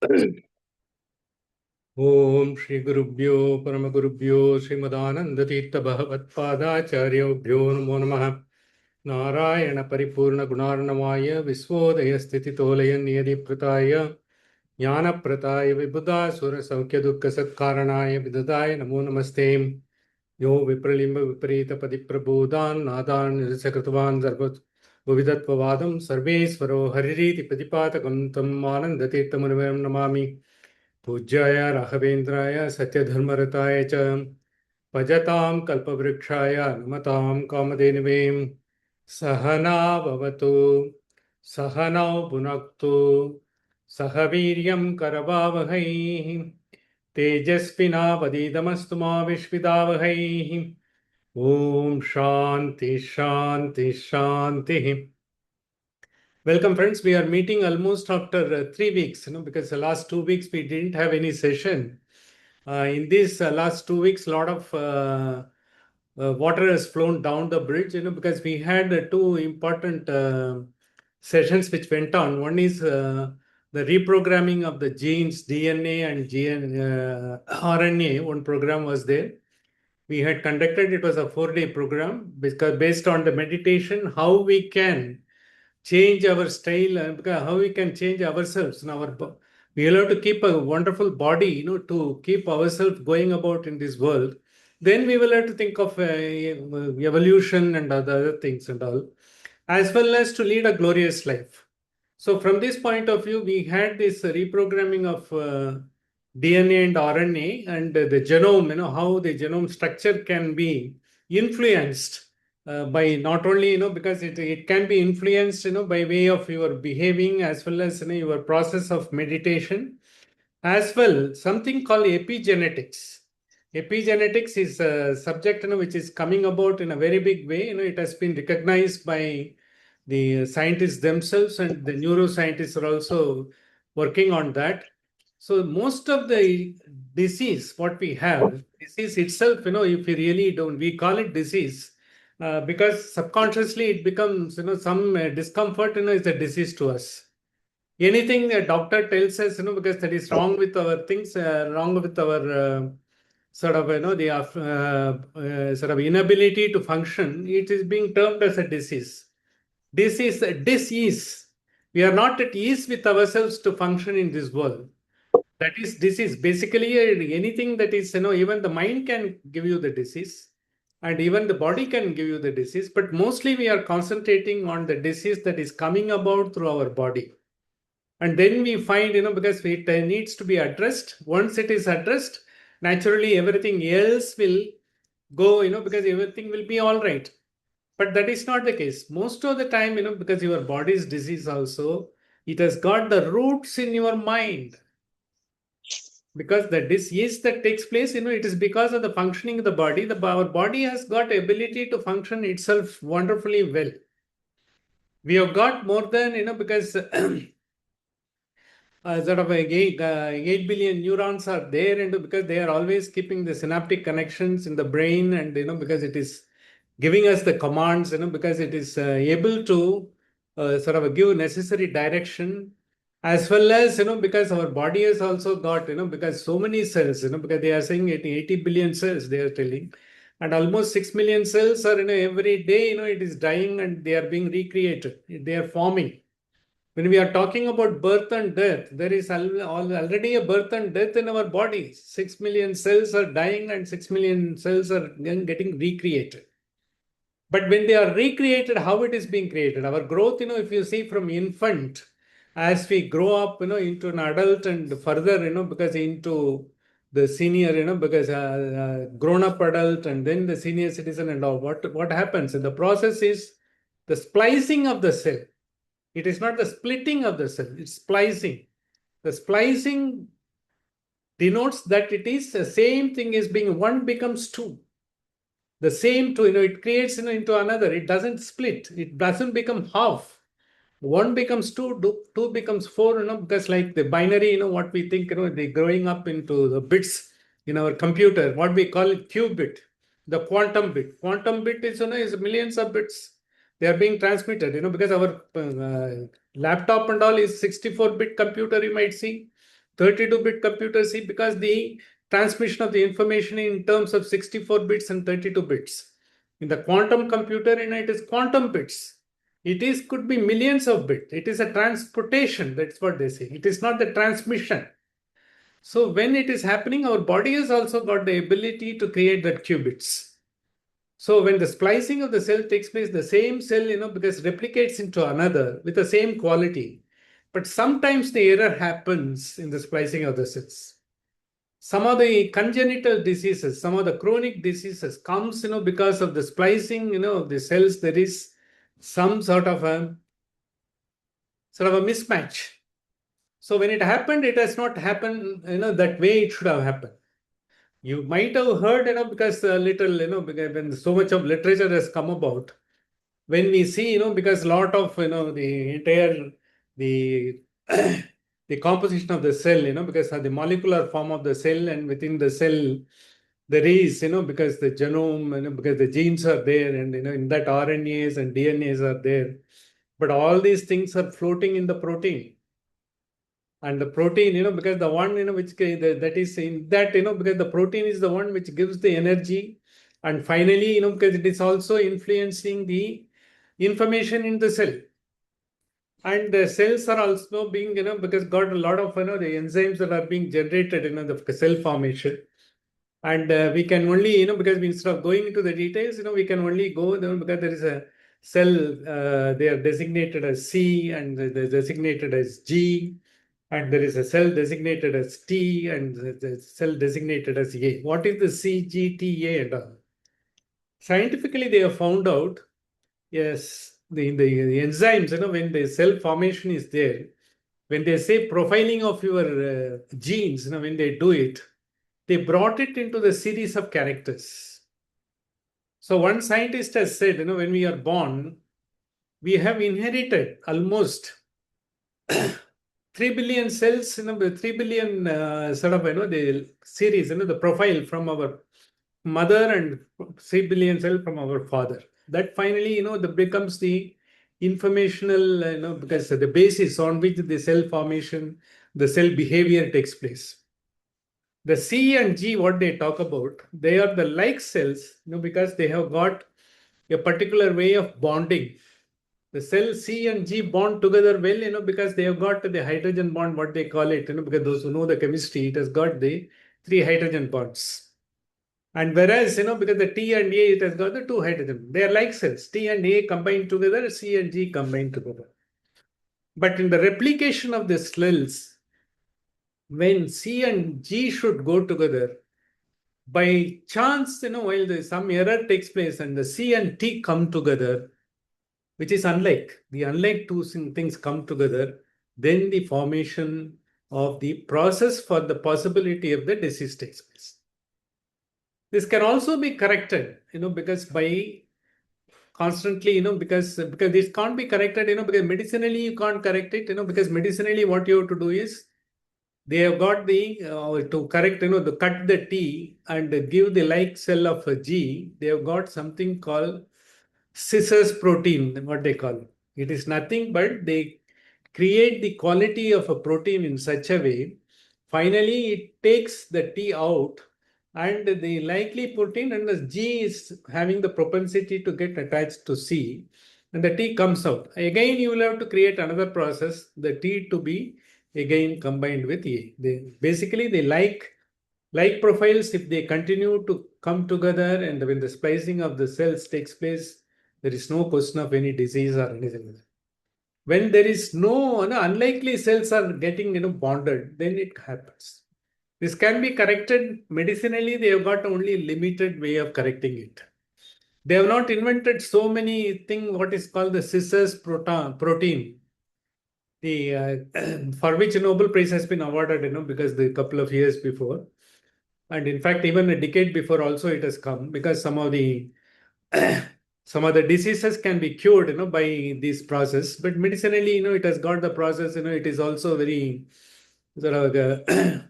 Om Shri Gurubhyo Paramagurubhyo Srimadananda Tirtha Bhagavatpadacharyaubhyo Namo Namaha Narayana Paripurna Gunarnamaya Visvodaya Stititolaya Niyadi Prataya Jnana Prataya Vibhuda Sura Saukya Dukkha Satkaranaya Vidadaya Namo Namaste Yo Vipralimba Viparita Padiprabodhan Nadan Nirsakritvan Sarvat Vividatpavadam Sarvesvaro Haririti Padipatakam Tam Ananda Tirthamunevam Namami पूज्याय राघवेन्द्राय सत्यधर्मरताय च भजतां कल्पवृक्षाय नमतां कामधेनवे सहना भवतु सहनौ भुनक्तु सह वीर्यं करवावहै तेजस्विनावधीतमस्तु मा विश्विदावहै ॐ शान्ति शान्ति शान्तिः. Welcome, friends. We are meeting almost after 3 weeks, because the last 2 weeks we didn't have any session. In these last 2 weeks, a lot of water has flown down the bridge, because we had two important sessions which went on. One is the reprogramming of the genes, DNA and RNA. One program was there. We had conducted, it was a 4-day program, because based on the meditation, how we can change our style and how we can change ourselves. We will have to keep a wonderful body, to keep ourselves going about in this world. Then we will have to think of evolution and other things and all, as well as to lead a glorious life. So from this point of view, we had this reprogramming of DNA and RNA and the genome, how the genome structure can be influenced by not only, because it can be influenced, by way of your behaving as well as, your process of meditation, as well, something called epigenetics. Epigenetics is a subject, which is coming about in a very big way. It has been recognized by the scientists themselves, and the neuroscientists are also working on that. So most of the disease, what we have, disease itself, if we really don't, we call it disease because subconsciously it becomes, some discomfort, is a disease to us. Anything a doctor tells us, because that is wrong with our things, wrong with our sort of, the sort of inability to function, it is being termed as a disease. This is a disease. We are not at ease with ourselves to function in this world. That is disease. Basically, anything that is, even the mind can give you the disease, and even the body can give you the disease. But mostly we are concentrating on the disease that is coming about through our body. And then we find, because it needs to be addressed. Once it is addressed, naturally everything else will go, because everything will be all right. But that is not the case. Most of the time, because your body's disease also, it has got the roots in your mind. Because the disease that takes place, it is because of the functioning of the body. Our body has got ability to function itself wonderfully well. We have got more than, because sort of 8 billion neurons are there, and because they are always keeping the synaptic connections in the brain, and because it is giving us the commands, because it is able to sort of give necessary direction, as well as, because our body has also got, because so many cells, because they are saying 80 billion cells, they are telling, and almost 6 million cells are, every day, it is dying and they are being recreated, they are forming. When we are talking about birth and death, there is already a birth and death in our body. 6 million cells are dying and 6 million cells are getting recreated. But when they are recreated, how it is being created? Our growth, if you see from infant, as we grow up, into an adult and further, because into the senior, because grown-up adult and then the senior citizen and all, what happens in the process is the splicing of the cell. It is not the splitting of the cell, it's splicing. The splicing denotes that it is the same thing as being one becomes two. The same two, it creates into another. It doesn't split. It doesn't become half. One becomes two, two becomes four, because like the binary, what we think, they growing up into the bits in our computer, what we call it qubit, the quantum bit. Quantum bit is millions of bits. They are being transmitted, because our laptop and all is 64-bit computer, you might see. 32-bit computer, see, because the transmission of the information in terms of 64 bits and 32 bits. In the quantum computer, it is quantum bits. It is could be millions of bits. It is a transportation. That's what they say. It is not the transmission. So when it is happening, our body has also got the ability to create that qubits. So when the splicing of the cell takes place, the same cell, because replicates into another with the same quality. But sometimes the error happens in the splicing of the cells. Some of the congenital diseases, some of the chronic diseases comes, because of the splicing, of the cells. There is some sort of a mismatch. So when it happened, it has not happened, that way it should have happened. You might have heard, because a little, because when so much of literature has come about, when we see, because a lot of, the entire, the, the composition of the cell, because of the molecular form of the cell, and within the cell, there is, because the genome, because the genes are there, and, in that RNAs and DNAs are there. But all these things are floating in the protein. And the protein, because the one, which that is in that, because the protein is the one which gives the energy. And finally, because it is also influencing the information in the cell. And the cells are also being, because got a lot of, the enzymes that are being generated, the cell formation. And we can only, because instead of going into the details, we can only go, because there is a cell, they are designated as C, and they're designated as G, and there is a cell designated as T, and the cell designated as A. What is the C, G, T, A, and all? Scientifically, they have found out, yes, the enzymes, when the cell formation is there, when they say profiling of your genes, when they do it, they brought it into the series of characters. So one scientist has said, when we are born, we have inherited almost 3 billion cells, 3 billion the series, the profile from our mother, and 3 billion cell from our father. That finally, that becomes the informational, because the basis on which the cell formation, the cell behavior takes place. The C and G, what they talk about, they are the like cells, because they have got a particular way of bonding. The cell C and G bond together well, because they have got the hydrogen bond, what they call it, because those who know the chemistry, it has got the 3 hydrogen bonds. And whereas, because the T and A, it has got the 2 hydrogen. They are like cells. T and A combined together, C and G combined together. But in the replication of the cells, when C and G should go together, by chance, while some error takes place and the C and T come together, which is unlike, the unlike two things come together, then the formation of the process for the possibility of the disease takes place. This can also be corrected, because by constantly, because this can't be corrected, because medicinally you can't correct it, because medicinally what you have to do is, they have got the, to correct, to cut the T and give the like cell of a G, they have got something called scissors protein, what they call. It is nothing but they create the quality of a protein in such a way, finally it takes the T out, and the likely protein, and the G is having the propensity to get attached to C, and the T comes out. Again, you will have to create another process, the T to be again combined with A. Basically, they like profiles, if they continue to come together, and when the splicing of the cells takes place, there is no question of any disease or anything like that. When there is no, unlikely cells are getting, bonded, then it happens. This can be corrected medicinally. They have got only limited way of correcting it. They have not invented so many things, what is called the scissors protein, the for which a Nobel Prize has been awarded, because the couple of years before, and in fact even a decade before also it has come, because some of the some of the diseases can be cured, by this process. But medicinally, it has got the process. It is also very sort of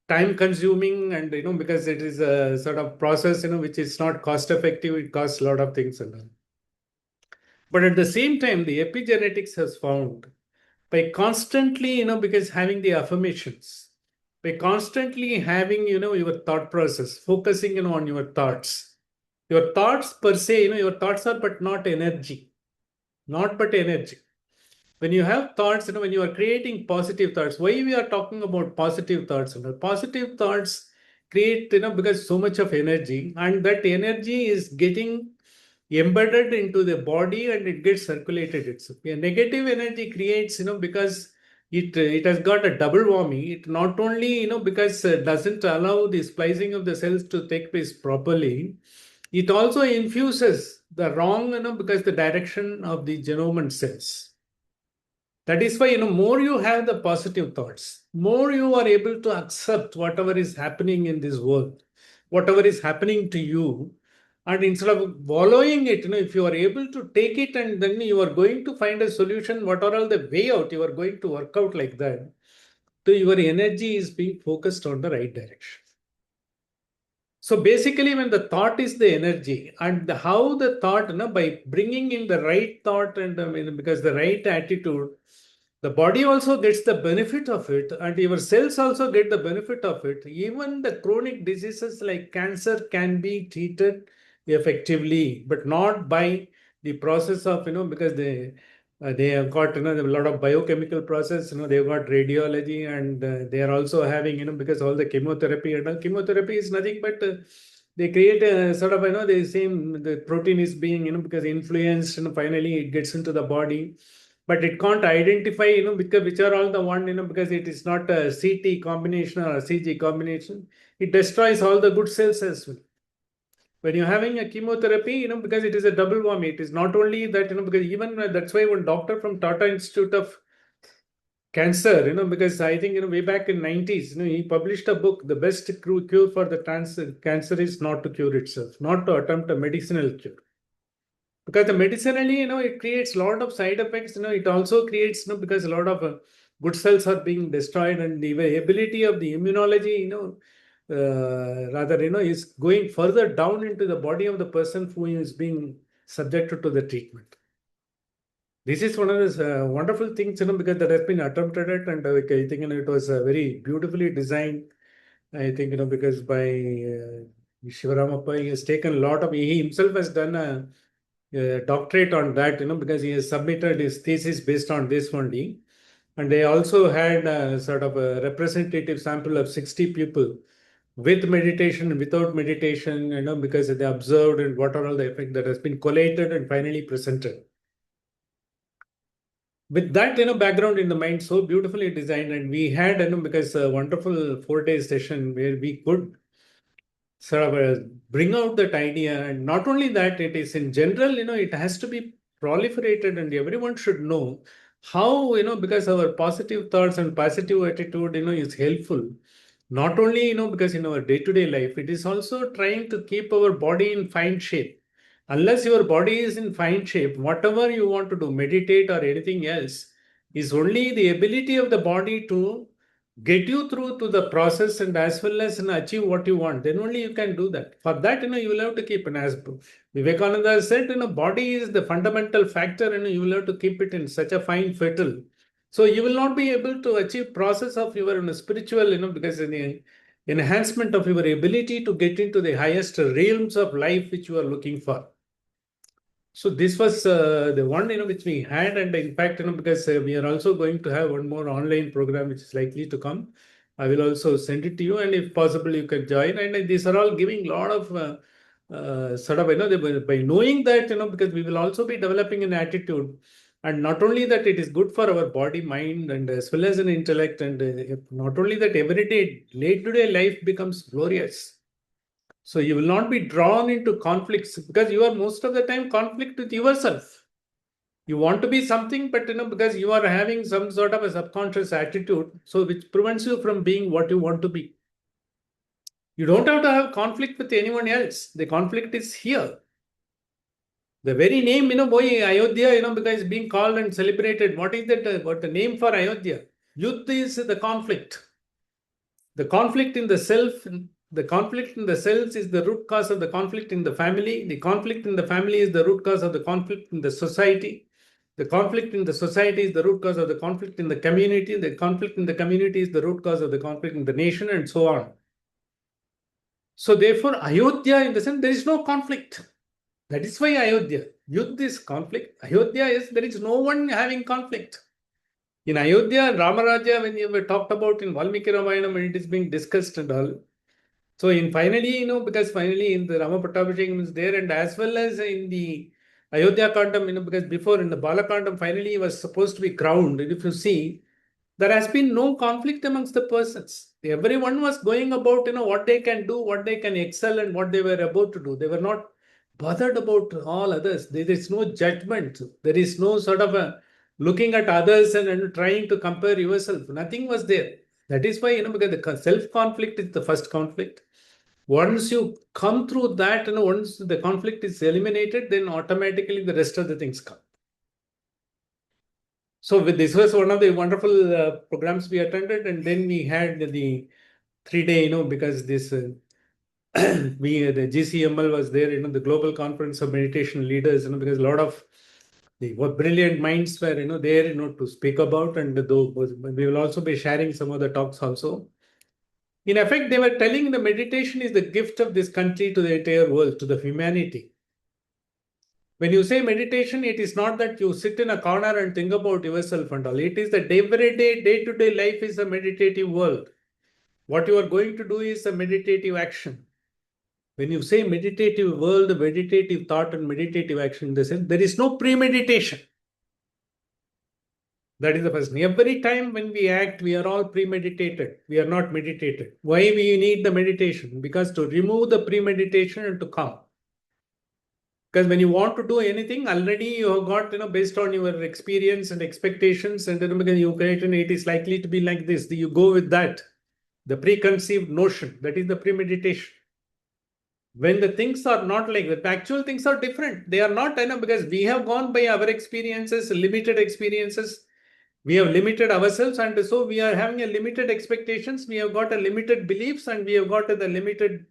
time consuming, and because it is a sort of process, which is not cost effective. It costs a lot of things and all. But at the same time, the epigenetics has found by constantly, because having the affirmations, by constantly having, your thought process, focusing, on your thoughts. Your thoughts per se, your thoughts are but not energy, not but energy. When you have thoughts, when you are creating positive thoughts, why we are talking about positive thoughts? Positive thoughts create, because so much of energy, and that energy is getting embedded into the body and it gets circulated itself. A negative energy creates, because it has got a double whammy. It not only, because doesn't allow the splicing of the cells to take place properly, it also infuses the wrong, because the direction of the genome and cells. That is why, more you have the positive thoughts, more you are able to accept whatever is happening in this world, whatever is happening to you. And instead of following it, if you are able to take it and then you are going to find a solution, what are all the way out, you are going to work out like that. So your energy is being focused on the right direction. So basically, when the thought is the energy, and how the thought, by bringing in the right thought and because the right attitude, the body also gets the benefit of it, and your cells also get the benefit of it. Even the chronic diseases like cancer can be treated effectively, but not by the process of, because they have got, a lot of biochemical process, they've got radiology, and they are also having, because all the chemotherapy, and chemotherapy is nothing but they create a sort of, the same, the protein is being, because influenced, and finally it gets into the body, but it can't identify, because which are all the one, because it is not a CT combination or a CG combination. It destroys all the good cells as well. When you're having a chemotherapy, because it is a double whammy, it is not only that, because even that's why one doctor from Tata Institute of Cancer, because I think, way back in 90s, he published a book, the best cure for the cancer is not to cure itself, not to attempt a medicinal cure. Because the medicinally, it creates a lot of side effects, it also creates, because a lot of good cells are being destroyed, and the ability of the immunology, rather, is going further down into the body of the person who is being subjected to the treatment. This is one of the wonderful things, because that has been attempted at, and I think, it was very beautifully designed. I think, because by Shivaramappa, he has taken a lot of, he himself has done a doctorate on that, because he has submitted his thesis based on this only. And they also had a sort of a representative sample of 60 people with meditation and without meditation, because they observed and what are all the effect that has been collated and finally presented. With that, background in the mind, so beautifully designed, and we had, because a wonderful 4-day session where we could sort of bring out that idea. And not only that, it is in general, it has to be proliferated, and everyone should know how, because our positive thoughts and positive attitude, is helpful. Not only, because in our day-to-day life, it is also trying to keep our body in fine shape. Unless your body is in fine shape, whatever you want to do, meditate or anything else, is only the ability of the body to get you through to the process and as well as achieve what you want. Then only you can do that. For that, you will have to keep an as Vivekananda said, body is the fundamental factor, and you will have to keep it in such a fine fettle. So you will not be able to achieve process of your spiritual, because in the enhancement of your ability to get into the highest realms of life which you are looking for. So this was the one, which we had, and in fact, because we are also going to have one more online program which is likely to come. I will also send it to you, and if possible, you can join. And these are all giving a lot of sort of, by knowing that, because we will also be developing an attitude, and not only that, it is good for our body, mind, and as well as an intellect, and not only that, every day-to-day life becomes glorious. So you will not be drawn into conflicts, because you are most of the time conflict with yourself. You want to be something, but because you are having some sort of a subconscious attitude, so which prevents you from being what you want to be. You don't have to have conflict with anyone else. The conflict is here. The very name, boy, Ayodhya, because it's being called and celebrated. What is that? What the name for Ayodhya? Youth is the conflict. The conflict in the self, the conflict in the cells is the root cause of the conflict in the family. The conflict in the family is the root cause of the conflict in the society. The conflict in the society is the root cause of the conflict in the community. The conflict in the community is the root cause of the conflict in the nation, and so on. So therefore, Ayodhya, in the sense, there is no conflict. That is why Ayodhya. Yudh is conflict. Ayodhya is, there is no one having conflict. In Ayodhya, Ramaraja, when you were talked about in Valmiki Ramayana, when it is being discussed and all. So in finally, because finally in the Rama Pattabhishekam is there, and as well as in the Ayodhya Kandam, because before in the Balakandam, finally he was supposed to be crowned. And if you see, there has been no conflict amongst the persons. Everyone was going about, what they can do, what they can excel, and what they were about to do. They were not bothered about all others. There is no judgment. There is no sort of a looking at others and trying to compare yourself. Nothing was there. That is why, because the self-conflict is the first conflict. Once you come through that, once the conflict is eliminated, then automatically the rest of the things come. So this was one of the wonderful programs we attended, and then we had the 3-day, because this the GCML was there, the Global Conference of Meditation Leaders, because a lot of the brilliant minds were there to speak about, and we will also be sharing some of the talks also. In effect, they were telling the meditation is the gift of this country to the entire world, to the humanity. When you say meditation, it is not that you sit in a corner and think about yourself and all. It is that everyday, day-to-day life is a meditative world. What you are going to do is a meditative action. When you say meditative world, meditative thought and meditative action, in the sense, there is no premeditation. That is the first thing. Every time when we act, we are all premeditated. We are not meditated. Why we need the meditation? Because to remove the premeditation and to come. Because when you want to do anything, already you have got, based on your experience and expectations, and because you create, it is likely to be like this. You go with that. The preconceived notion, that is the premeditation. When the things are not like that, the actual things are different. They are not, because we have gone by our experiences, limited experiences. We have limited ourselves, and so we are having a limited expectations. We have got a limited beliefs, and we have got the limited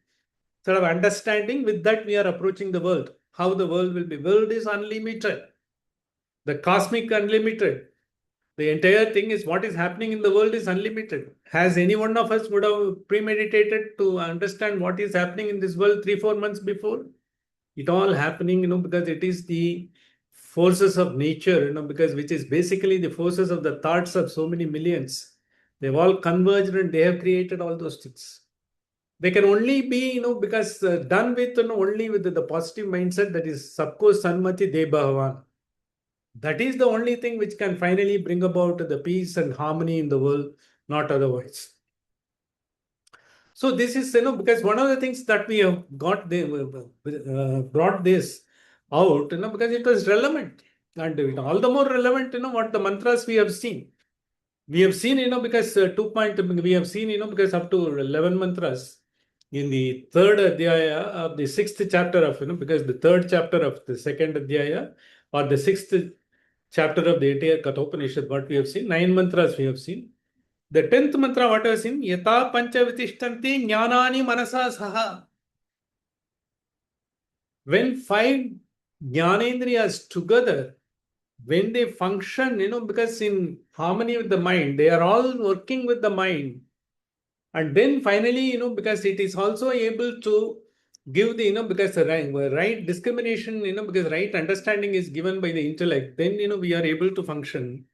sort of understanding. With that, we are approaching the world. How the world will be. World is unlimited. The cosmic unlimited. The entire thing is what is happening in the world is unlimited. Has any one of us would have premeditated to understand what is happening in this world 3-4 months before? It all happening, because it is the forces of nature, because which is basically the forces of the thoughts of so many millions. They've all converged and they have created all those things. They can only be, because done with, only with the positive mindset, that is Sabko Sanmati De Bhagavan. That is the only thing which can finally bring about the peace and harmony in the world, not otherwise. So this is, because one of the things that we have got, they brought this out, because it was relevant. And all the more relevant, what the mantras we have seen. We have seen, because we have seen, because up to 11 mantras in the third adhyaya of the sixth chapter of, because the third chapter of the second adhyaya or the sixth chapter of the entire Kathopanishad, what we have seen, 9 mantras we have seen. The 10th mantra, what I have seen, Yata Pancha Vitishtanti Jnanani Manasa Saha. When 5 Jnanendriyas together, when they function, because in harmony with the mind, they are all working with the mind. And then finally, because it is also able to give the, because the right discrimination, because right understanding is given by the intellect, then, we are able to function.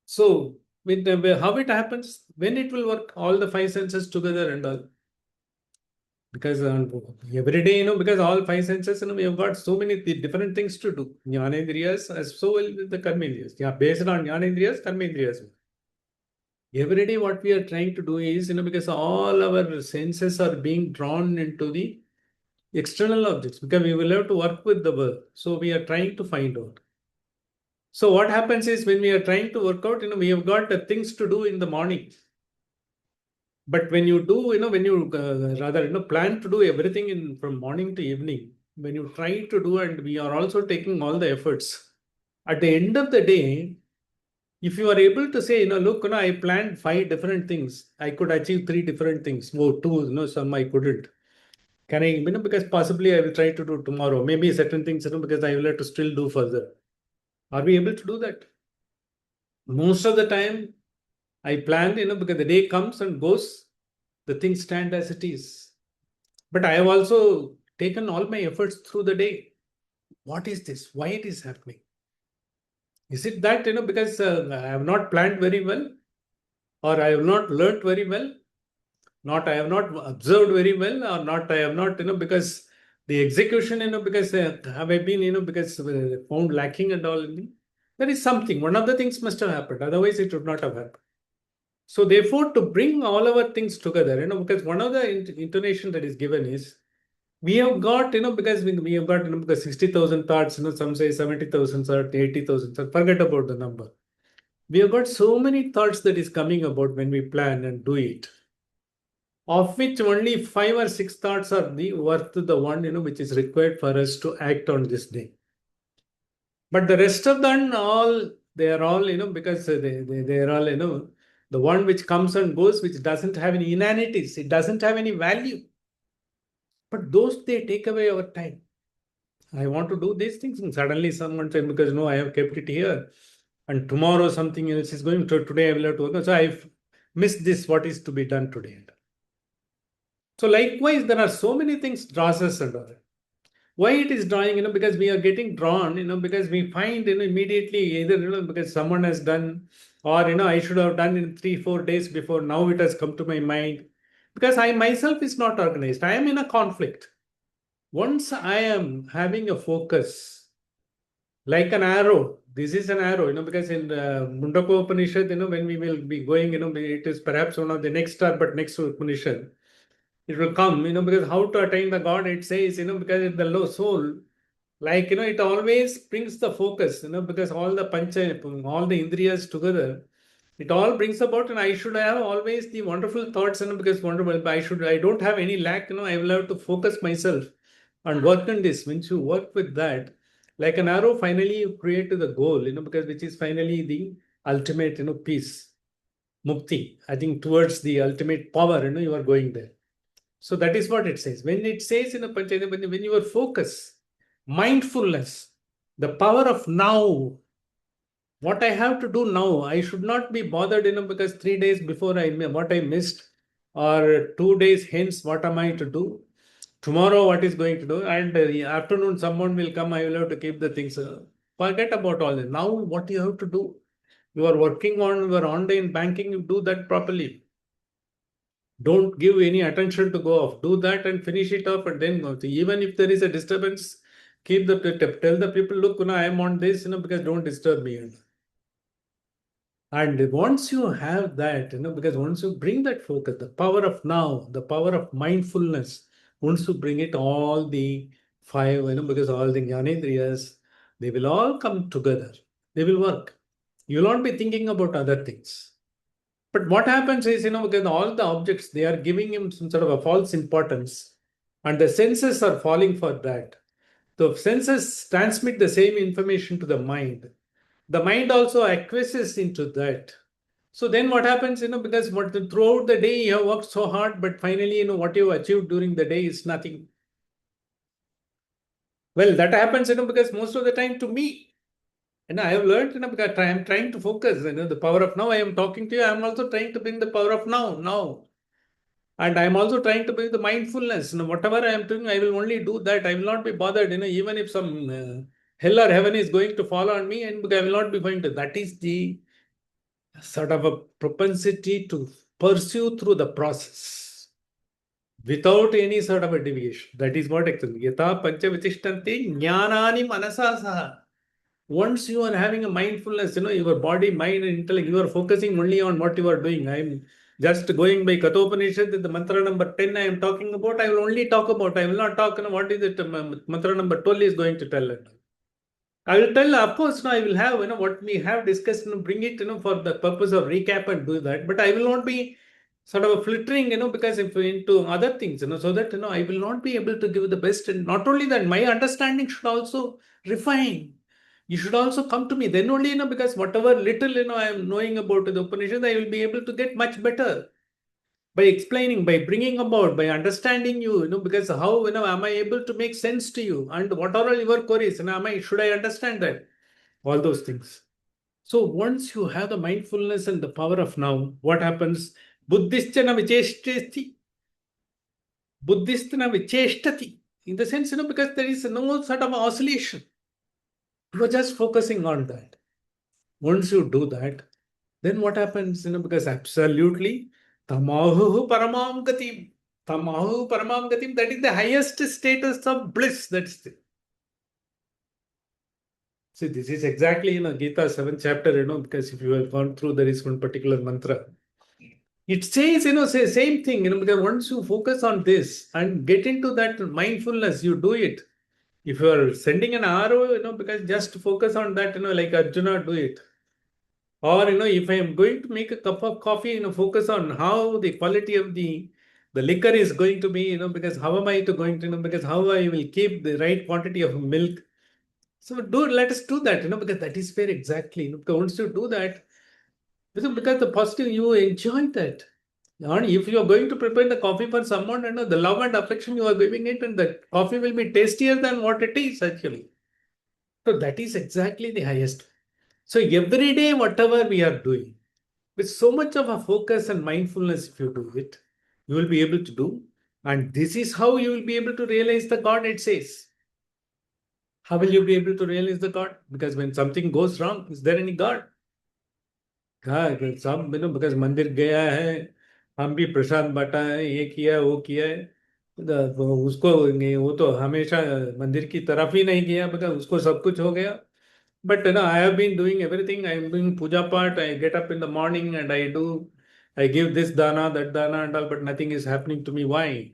So, with how it happens, when it will work, all the 5 senses together and all. Because every day, because all 5 senses, we have got so many different things to do. Jnanendriyas, as so well with the karmendriyas. Yeah, based on Jnanendriyas, karmendriyas. Every day, what we are trying to do is, because all our senses are being drawn into the external objects, because we will have to work with the world. So we are trying to find out. So what happens is when we are trying to work out, we have got the things to do in the morning. But when you do, when you rather, plan to do everything from morning to evening, when you try to do, and we are also taking all the efforts, at the end of the day, if you are able to say, look, I planned 5 different things, I could achieve 3 different things. No, 2, some I couldn't. Can I, because possibly I will try to do tomorrow. Maybe certain things, because I will have to still do further. Are we able to do that? Most of the time, I planned, because the day comes and goes, the things stand as it is. But I have also taken all my efforts through the day. What is this? Why it is happening? Is it that, because I have not planned very well, or I have not learnt very well, not I have not observed very well, or not I have not, because the execution, because have I been, because found lacking and all. There is something. One of the things must have happened. Otherwise, it would not have happened. So therefore, to bring all our things together, because one of the intonation that is given is, we have got, because we have got, because 60,000 thoughts, some say 70,000 thoughts, 80,000 thoughts, forget about the number. We have got so many thoughts that is coming about when we plan and do it, of which only 5 or 6 thoughts are the worth the one, which is required for us to act on this day. But the rest of them all, they are all, because they are all, the one which comes and goes, which doesn't have any inanities, it doesn't have any value. But those, they take away our time. I want to do these things, and suddenly someone said, because no, I have kept it here, and tomorrow something else is going to, today I will have to work. So I've missed this, what is to be done today. So likewise, there are so many things draws us and all. Why it is drawing, because we are getting drawn, because we find, immediately either, because someone has done, or, I should have done in 3-4 days before, now it has come to my mind. Because I myself is not organized. I am in a conflict. Once I am having a focus, like an arrow, this is an arrow, because in Mundaka Upanishad, when we will be going, it is perhaps one of the next but next Upanishad. It will come, because how to attain the God, it says, because in the low soul, like, it always brings the focus, because all the pancha, all the indriyas together, it all brings about, and I should have always the wonderful thoughts, because wonderful, I don't have any lack, I will have to focus myself and work on this. Once you work with that, like an arrow, finally you create the goal, because which is finally the ultimate, peace, mukti. I think towards the ultimate power, you are going there. So that is what it says. When it says in a Panchayana, when you are focus, mindfulness, the power of now, what I have to do now, I should not be bothered, because 3 days before what I missed, or 2 days hence, what am I to do? Tomorrow, what is going to do? And the afternoon, someone will come, I will have to keep the things. Forget about all this. Now, what you have to do? You are working on your online banking, you do that properly. Don't give any attention to go off. Do that and finish it off and then go. So even if there is a disturbance, tell the people, look, I am on this, because don't disturb me. And once you have that, because once you bring that focus, the power of now, the power of mindfulness, once you bring it, all the five, because all the jnanendriyas, they will all come together. They will work. You will not be thinking about other things. But what happens is, because all the objects, they are giving him some sort of a false importance, and the senses are falling for that. The senses transmit the same information to the mind. The mind also acquiesces into that. So then what happens, because throughout the day you have worked so hard, but finally, what you have achieved during the day is nothing. Well, that happens, because most of the time to me, and I have learned, because I am trying to focus, the power of now. I am talking to you. I am also trying to bring the power of now. And I am also trying to bring the mindfulness. Whatever I am doing, I will only do that. I will not be bothered, even if some hell or heaven is going to fall on me, and I will not be going to. That is the sort of a propensity to pursue through the process without any sort of a deviation. That is what actually. Yata pancha vichishtanti jnanani manasa saha. Once you are having a mindfulness, your body, mind, and intellect, you are focusing only on what you are doing. I am just going by Kathopanishad, the mantra number 10 I am talking about, I will only talk about. I will not talk, what is it, mantra number 12 is going to tell it. I will tell, of course, I will have, what we have discussed, bring it, for the purpose of recap and do that. But I will not be sort of flittering, because if into other things, so that, I will not be able to give the best. And not only that, my understanding should also refine. You should also come to me. Then only, because whatever little, I am knowing about the Upanishad, I will be able to get much better by explaining, by bringing about, by understanding you, because how, am I able to make sense to you, and what are all your queries, should I understand that? all those things. So once you have the mindfulness and the power of now, what happens? Buddhisthana vicheshtati. Buddhisthana vicheshtati. In the sense, because there is no sort of oscillation. You are just focusing on that. Once you do that, then what happens? Because absolutely, tamahu paramam gatim. Tamahu paramam gatim, that is the highest status of bliss. That's the. See, this is exactly, Gita 7th chapter, because if you have gone through, there is one particular mantra. It says, same thing, because once you focus on this and get into that mindfulness, you do it. If you are sending an arrow, because just focus on that, like Arjuna, do it. Or, if I am going to make a cup of coffee, focus on how the quality of the liquor is going to be, because how am I to going to, because how I will keep the right quantity of milk. So let us do that, because that is where exactly, because once you do that, because the positive, you enjoy that. And if you are going to prepare the coffee for someone, the love and affection you are giving it, and the coffee will be tastier than what it is actually. So that is exactly the highest. So every day, whatever we are doing, with so much of a focus and mindfulness, if you do it, you will be able to do. And this is how you will be able to realize the God, it says. How will you be able to realize the God? Because when something goes wrong, is there any God? हाँ सब because मंदिर गया है, हम भी प्रसाद बांटा है, ये किया है, वो किया है, उसको वो तो हमेशा मंदिर की तरफ ही नहीं गया, बिकॉज उसको सब कुछ हो गया. But I have been doing everything. I am doing puja part. I get up in the morning and I give this dana, that dana, and all, but nothing is happening to me. Why?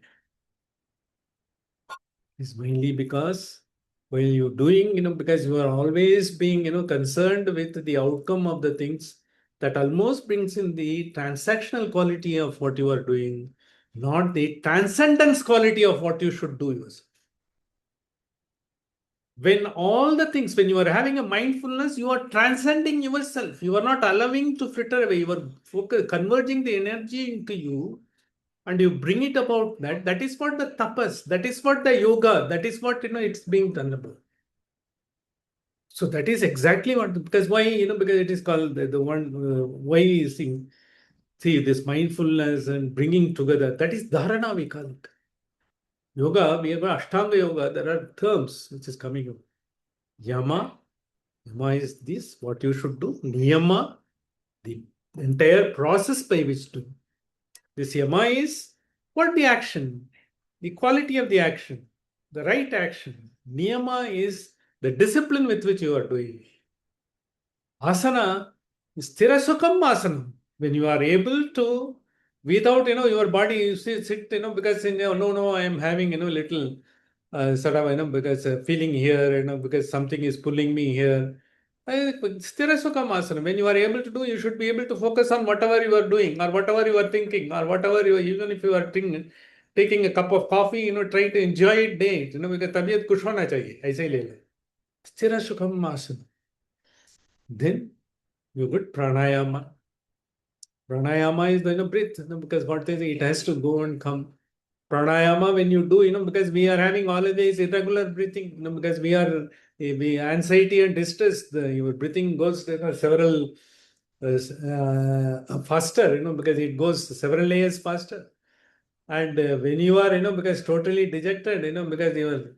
It's mainly because while you're doing, because you are always being, concerned with the outcome of the things, that almost brings in the transactional quality of what you are doing, not the transcendence quality of what you should do yourself. When all the things, when you are having a mindfulness, you are transcending yourself. You are not allowing to fritter away. You are converging the energy into you and you bring it about that. That is what the tapas, that is what the yoga, that is what, it's being done about. So that is exactly what, because why, because it is called the one, why is see this mindfulness and bringing together, that is dharana, we call it. Yoga, we have Ashtanga yoga, there are terms which is coming up. Yama, Yama is this, what you should do. Niyama, the entire process by which to. This Yama is what the action, the quality of the action, the right action. Niyama is the discipline with which you are doing. Asana is Sthirasukam Asana. When you are able to, without, your body, you sit, because, no, I am having, little sort of, because feeling here, because something is pulling me here. Sthirasukam Asana. When you are able to do, you should be able to focus on whatever you are doing or whatever you are thinking or whatever you are, even if you are taking a cup of coffee, trying to enjoy it day, because तबीयत खुश होना चाहिए, ऐसे ही ले ले. Sthirasukam Asana. Then you put pranayama. Pranayama is the breath, because what they say, it has to go and come. Pranayama, when you do, because we are having always irregular breathing, because we anxiety and distress, your breathing goes several faster, because it goes several layers faster. And when you are, because totally dejected, because you are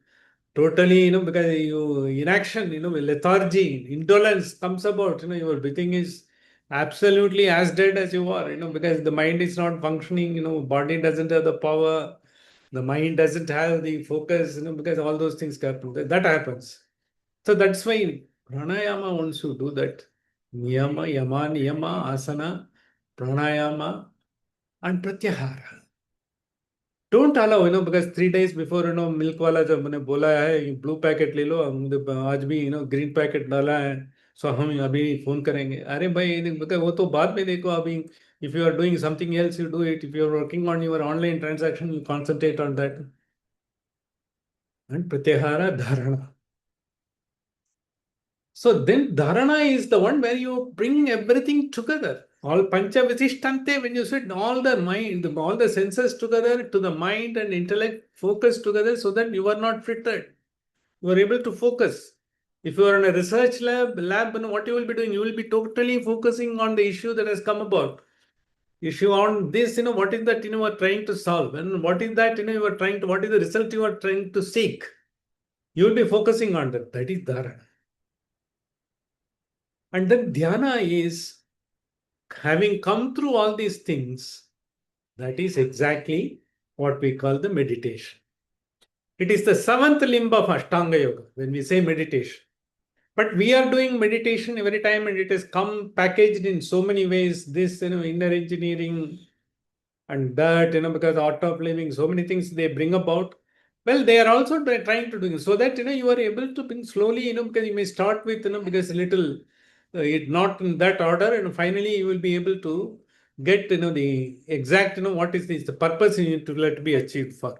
totally, because you inaction, lethargy, indolence comes about, your breathing is absolutely as dead as you are, because the mind is not functioning, body doesn't have the power, the mind doesn't have the focus, because all those things happen. That happens. So that's why pranayama, once you do that, niyama, yama, niyama, asana, pranayama, and pratyahara. Don't allow, because 3 days before, milk वाला जब मैंने बोला है blue packet ले लो, आज भी green packet डाला है, सो हम अभी फोन करेंगे. अरे भाई, because वो तो बाद में देखो अभी. If you are doing something else, you do it. If you are working on your online transaction, you concentrate on that. And pratyahara dharana. So then dharana is the one where you bring everything together. All pancha visishtante, when you sit all the mind, all the senses together to the mind and intellect focus together so that you are not frittered. You are able to focus. If you are in a research lab, what you will be doing? You will be totally focusing on the issue that has come about. Issue on this, what is that, you are trying to solve, and what is that, you are trying to, what is the result you are trying to seek? You will be focusing on that. That is dharana. And then dhyana is having come through all these things. That is exactly what we call the meditation. It is the seventh limb of Ashtanga Yoga when we say meditation. But we are doing meditation every time, and it has come packaged in so many ways. This, inner engineering and that, because art of living, so many things they bring about. Well, they are also trying to do it so that, you are able to bring slowly, because you may start with, because little, it not in that order, and finally you will be able to get, the exact, what is this, the purpose you need to let be achieved for.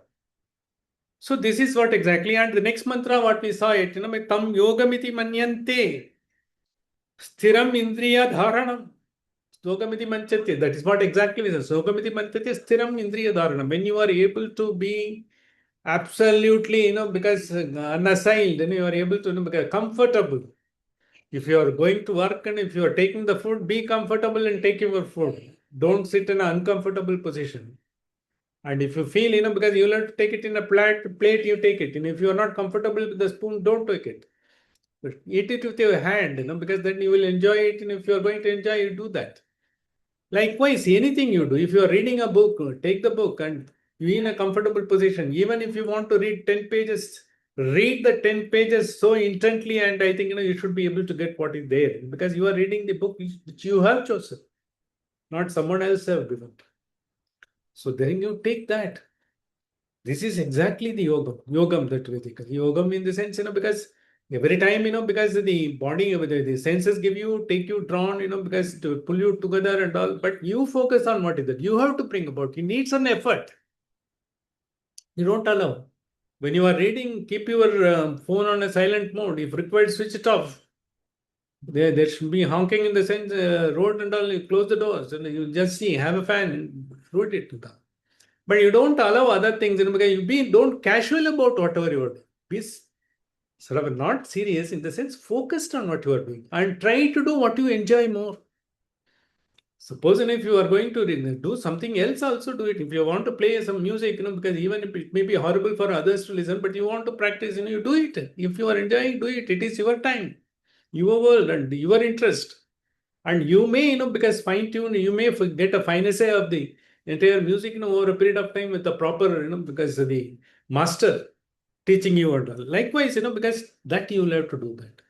So this is what exactly, and the next mantra, what we saw it, tam yogamiti manyante, sthiram indriya dharanam. Slokamiti manchate. That is what exactly we say. Slokamiti manchate sthiram indriya dharanam. When you are able to be absolutely, because unassailed, you are able to become comfortable. If you are going to work and if you are taking the food, be comfortable and take your food. Don't sit in an uncomfortable position. And if you feel, because you will have to take it in a plate, you take it. And if you are not comfortable with the spoon, don't take it. But eat it with your hand, because then you will enjoy it. And if you are going to enjoy, you do that. Likewise, anything you do, if you are reading a book, take the book and be in a comfortable position. Even if you want to read 10 pages, read the 10 pages so intently, and I think you should be able to get what is there because you are reading the book which you have chosen, not someone else have given. So then you take that. This is exactly the yogam that we think. Yogam in the sense, because every time, because the body, the senses give you, take you drawn, because to pull you together and all, but you focus on what is that. You have to bring about. You need some effort. You don't allow. When you are reading, keep your phone on a silent mode. If required, switch it off. There should be honking in the sense, road and all, you close the doors and you just see, have a fan and root it to that. But you don't allow other things, because don't casual about whatever you are doing. Be sort of not serious in the sense, focused on what you are doing and try to do what you enjoy more. Suppose if you are going to do something else, also do it. If you want to play some music, because even if it may be horrible for others to listen, but you want to practice, you do it. If you are enjoying, do it. It is your time, your world, and your interest. And you may, because fine tune, you may get a fine essay of the entire music, over a period of time with the proper, because the master teaching you and all. Likewise, because that you will have to do that.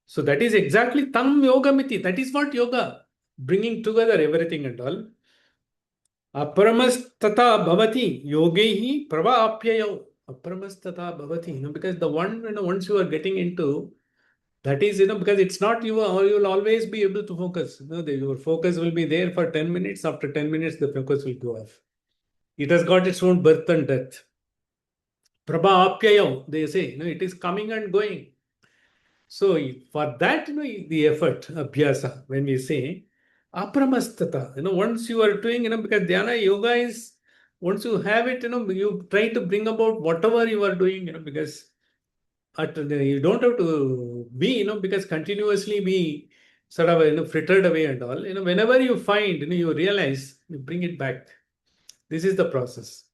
So that is exactly tam yoga miti. That is what yoga, bringing together everything and all. Aparamastata bhavati yogehi pravapyayo. Aparamastata bhavati, because the one, once you are getting into, that is, because it's not you, or you will always be able to focus. Your focus will be there for 10 minutes. After 10 minutes, the focus will go off. It has got its own birth and death. Prabha apyayam, they say, it is coming and going. So for that, the effort, abhyasa, when we say apramastata, once you are doing, because dhyana yoga is, once you have it, you try to bring about whatever you are doing, because you don't have to be, because continuously be sort of, frittered away and all. Whenever you find, you realize, you bring it back. This is the process.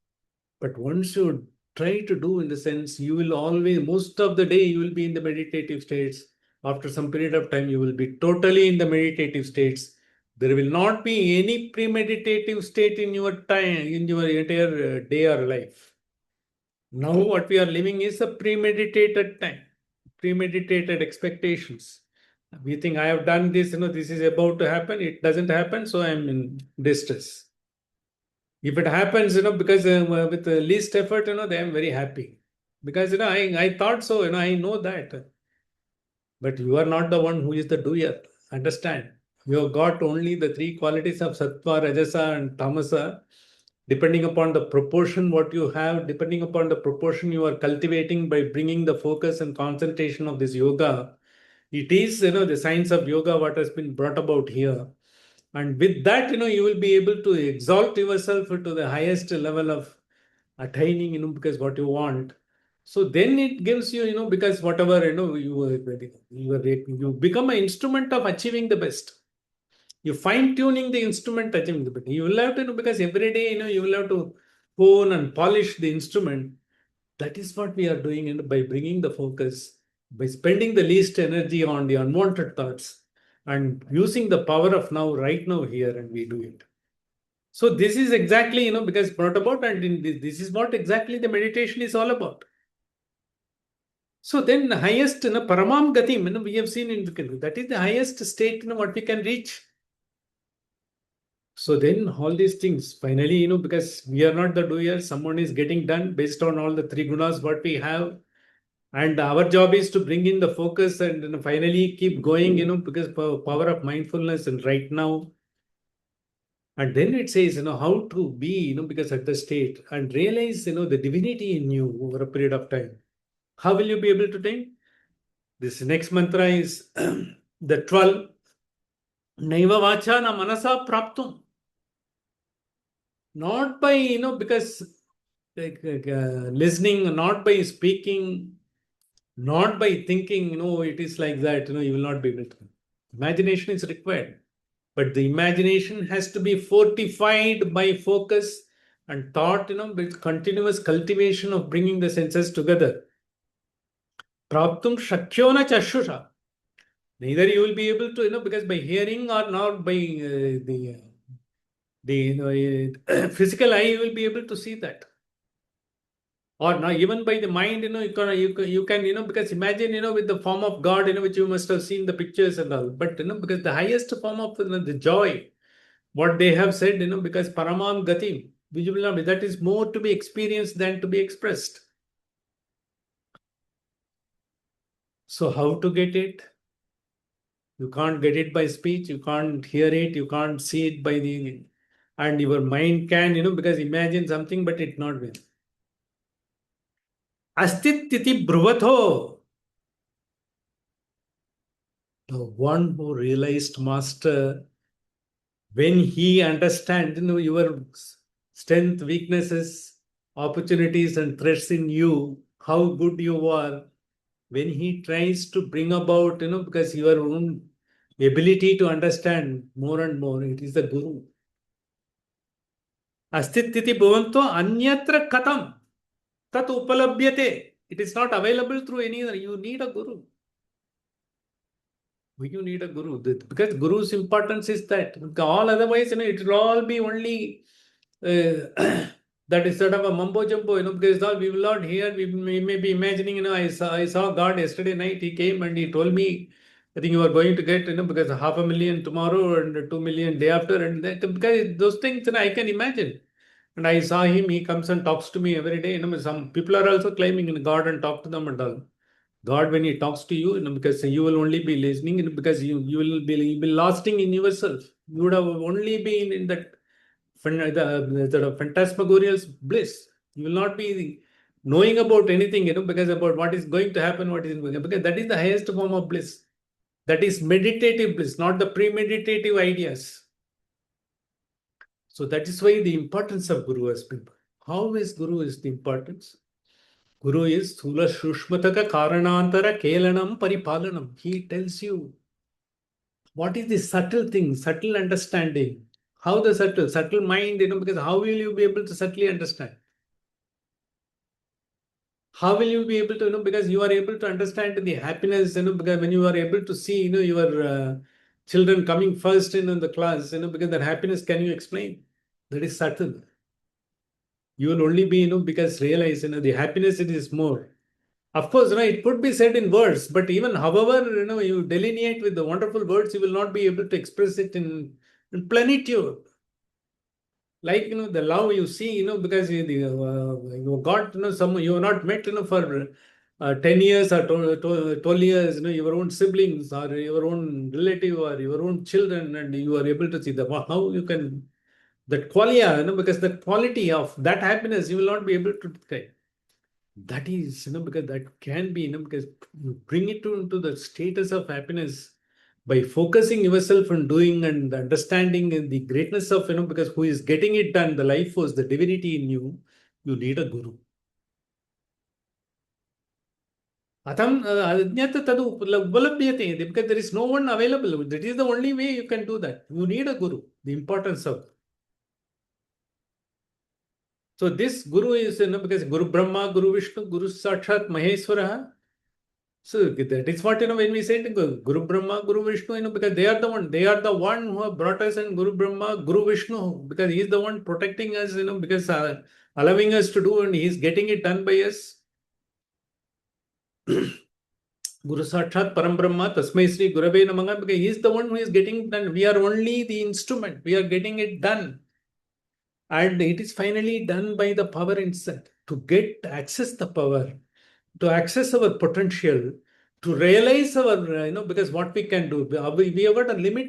But once you try to do, in the sense, you will always, most of the day, you will be in the meditative states. After some period of time, you will be totally in the meditative states. There will not be any premeditative state in your time, in your entire day or life. Now, what we are living is a premeditated time, premeditated expectations. We think I have done this, this is about to happen. It doesn't happen, so I'm in distress. If it happens, because with the least effort, they am very happy. Because, I thought so, I know that. But you are not the one who is the doer. Understand? You have got only the three qualities of sattva, rajasa, and tamasa. Depending upon the proportion what you have, depending upon the proportion you are cultivating by bringing the focus and concentration of this yoga, it is, the science of yoga what has been brought about here. And with that, you will be able to exalt yourself to the highest level of attaining, because what you want. So then it gives you, because whatever, you become an instrument of achieving the best. You fine tuning the instrument, achieving the best. You will have to, because every day, you will have to hone and polish the instrument. That is what we are doing, by bringing the focus, by spending the least energy on the unwanted thoughts and using the power of now, right now, here, and we do it. So this is exactly, because brought about, and this is what exactly the meditation is all about. So then the highest, paramam gatim, we have seen in that is the highest state, what we can reach. So then all these things, finally, because we are not the doer, someone is getting done based on all the three gunas what we have. And our job is to bring in the focus and finally keep going, because power of mindfulness and right now. And then it says, how to be, because at the state and realize, the divinity in you over a period of time. How will you be able to think? This next mantra is the 12. Naiva vacha na manasa praptum. Not by, because listening, not by speaking, not by thinking, it is like that, you will not be able to. Imagination is required. But the imagination has to be fortified by focus and thought, with continuous cultivation of bringing the senses together. Praptum shakyona chashusha. Neither you will be able to, because by hearing or not by the physical eye, you will be able to see that. Or not even by the mind, you can, because imagine, with the form of God, which you must have seen the pictures and all. But, because the highest form of the joy, what they have said, because paramam gati, which will not be, that is more to be experienced than to be expressed. So how to get it? You can't get it by speech, you can't hear it, you can't see it by the, and your mind can, because imagine something, but it not will. Astititi bruvatho, the one who realized master, when he understands, your strength, weaknesses, opportunities, and threats in you, how good you are, when he tries to bring about, because your own ability to understand more and more, it is the Guru. Astititi bhavanto anyatra katam tat upalabhyate. It is not available through any other. You need a Guru. You need a Guru. Because Guru's importance is that. All otherwise, it will all be only that is sort of a mumbo jumbo, because all we will not hear. We may be imagining, I saw God yesterday night. He came and he told me, I think you are going to get, because 500,000 tomorrow and 2 million day after. And that, because those things, I can imagine. And I saw him, he comes and talks to me every day. Some people are also claiming in God and talk to them and all. God, when He talks to you, because you will only be listening, because you will be lasting in yourself. You would have only been in that the phantasmagorial bliss. You will not be knowing about anything, because about what is going to happen, what is going to, because that is the highest form of bliss. That is meditative bliss, not the premeditative ideas. So that is why the importance of Guru has been. How is Guru is the importance? Guru is Thula Shushmataka Karanantara Kelanam Paripalanam. He tells you what is the subtle thing, subtle understanding. How the subtle mind, because how will you be able to subtly understand? How will you be able to, because you are able to understand the happiness, because when you are able to see, your children coming first in the class, because that happiness, can you explain? That is subtle. You will only be, because realize, the happiness it is more. Of course, it could be said in words, but even however, you delineate with the wonderful words, you will not be able to express it in plenitude. Like, the love you see, because you got, you have not met, for 10 years or 12 years, your own siblings or your own relative or your own children, and you are able to see them. How you can, that qualia, because the quality of that happiness, you will not be able to describe. That is, because that can be, because you bring it into the status of happiness by focusing yourself on doing and understanding and the greatness of, because who is getting it done, the life force, the divinity in you, you need a Guru. Atam ajnata tadu upalabhyate, because there is no one available. That is the only way you can do that. You need a guru. The importance of. So this guru is, because Guru Brahma, Guru Vishnu, Guru Sakshat Maheshwara. So that is what, when we say Guru Brahma, Guru Vishnu, because they are the one who have brought us in. Guru Brahma, Guru Vishnu, because he is the one protecting us, because allowing us to do, and he is getting it done by us. Guru Sakshat Param Brahma, Tasmai Sri Gurave Namaha, because he is the one who is getting it done. We are only the instrument. We are getting it done. And it is finally done by the power inside. To access the power, to access our potential, to realize our, because what we can do. We have got a limit